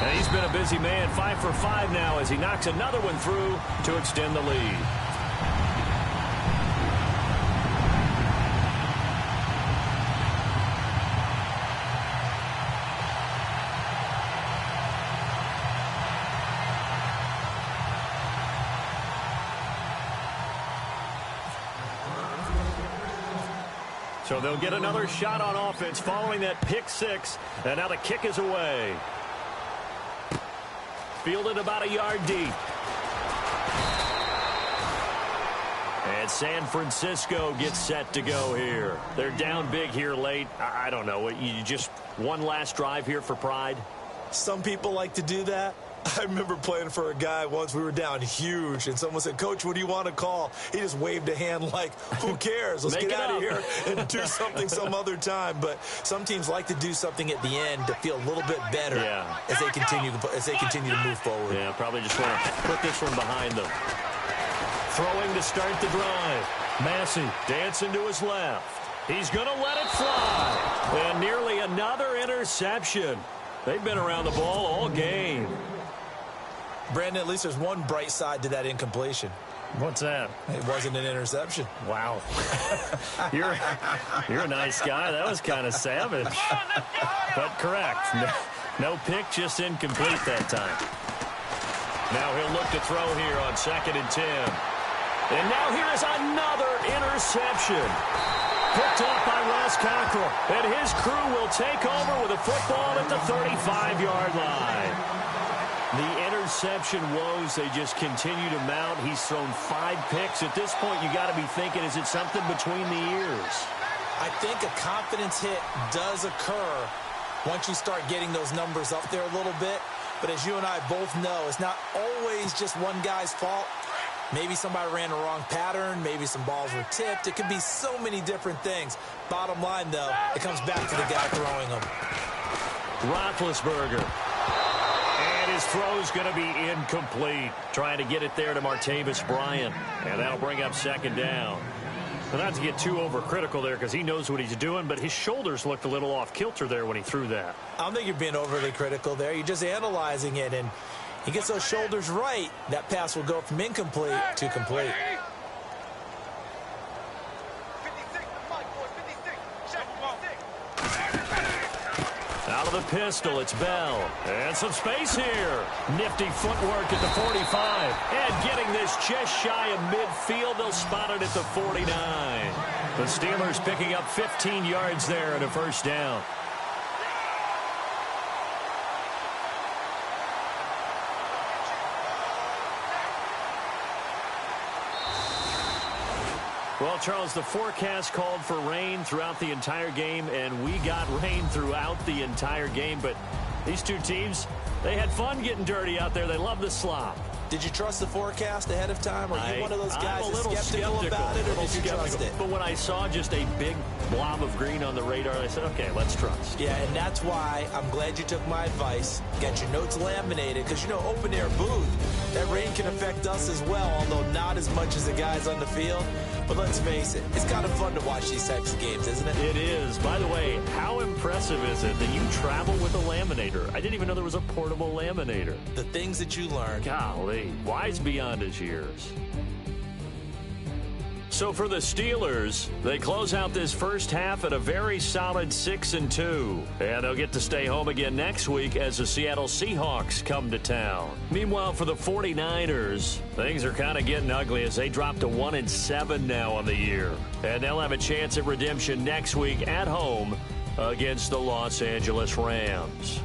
And he's been a busy man, 5 for 5 now as he knocks another one through to extend the lead. So they'll get another shot on offense following that pick 6, and now the kick is away. Fielded about a yard deep. And San Francisco gets set to go here. They're down big here late. I don't know. You just one last drive here for pride? Some people like to do that. I remember playing for a guy once. We were down huge, and someone said, "Coach, what do you want to call?" He just waved a hand like, who cares? Let's get out of here and do something some other time. But some teams like to do something at the end to feel a little bit better as they continue to move forward. Yeah, probably just want to put this one behind them. Throwing to start the drive. Massey dancing to his left. He's going to let it fly. And nearly another interception. They've been around the ball all game. Brandon, at least there's one bright side to that incompletion. What's that? It wasn't an interception. Wow. You're a nice guy. That was kind of savage. But correct. No pick, just incomplete that time. Now he'll look to throw here on 2nd and 10. And now here is another interception. Picked off by Ross Cockrell. And his crew will take over with a football at the 35-yard line. The interception woes, they just continue to mount. He's thrown 5 picks. At this point, you got to be thinking, is it something between the ears? I think a confidence hit does occur once you start getting those numbers up there a little bit. But as you and I both know, it's not always just one guy's fault. Maybe somebody ran the wrong pattern. Maybe some balls were tipped. It could be so many different things. Bottom line, though, it comes back to the guy throwing them. Roethlisberger. And his throw's going to be incomplete. Trying to get it there to Martavis Bryant. And that'll bring up 2nd down. Well, not to get too overcritical there because he knows what he's doing, but his shoulders looked a little off kilter there when he threw that. I don't think you're being overly critical there. You're just analyzing it, and he gets those shoulders right. That pass will go from incomplete to complete. 56, Mike, boy, 56. Check 56. Out of the pistol, it's Bell. And some space here. Nifty footwork at the 45. And getting this just shy of midfield, they'll spot it at the 49. The Steelers picking up 15 yards there and a 1st down. Well, Charles, the forecast called for rain throughout the entire game, and we got rain throughout the entire game. But these two teams, they had fun getting dirty out there. They love the slop. Did you trust the forecast ahead of time? Are you one of those guys that's skeptical about it, or did you trust it? But when I saw just a big blob of green on the radar, I said, okay, let's trust. Yeah, and that's why I'm glad you took my advice. Get your notes laminated, because, you know, open-air booth, that rain can affect us as well, although not as much as the guys on the field. But let's face it, it's kind of fun to watch these types of games, isn't it? It is. By the way, how impressive is it that you travel with a laminator? I didn't even know there was a portable laminator. The things that you learn. Golly, wise beyond his years. So for the Steelers, they close out this first half at a very solid 6-2. And they'll get to stay home again next week as the Seattle Seahawks come to town. Meanwhile, for the 49ers, things are kind of getting ugly as they drop to 1-7 now on the year. And they'll have a chance at redemption next week at home against the Los Angeles Rams.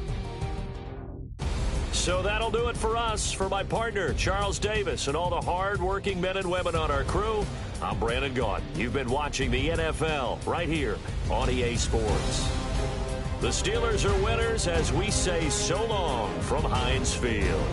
So that'll do it for us. For my partner, Charles Davis, and all the hard-working men and women on our crew, I'm Brandon Gaudin. You've been watching the NFL right here on EA Sports. The Steelers are winners as we say so long from Heinz Field.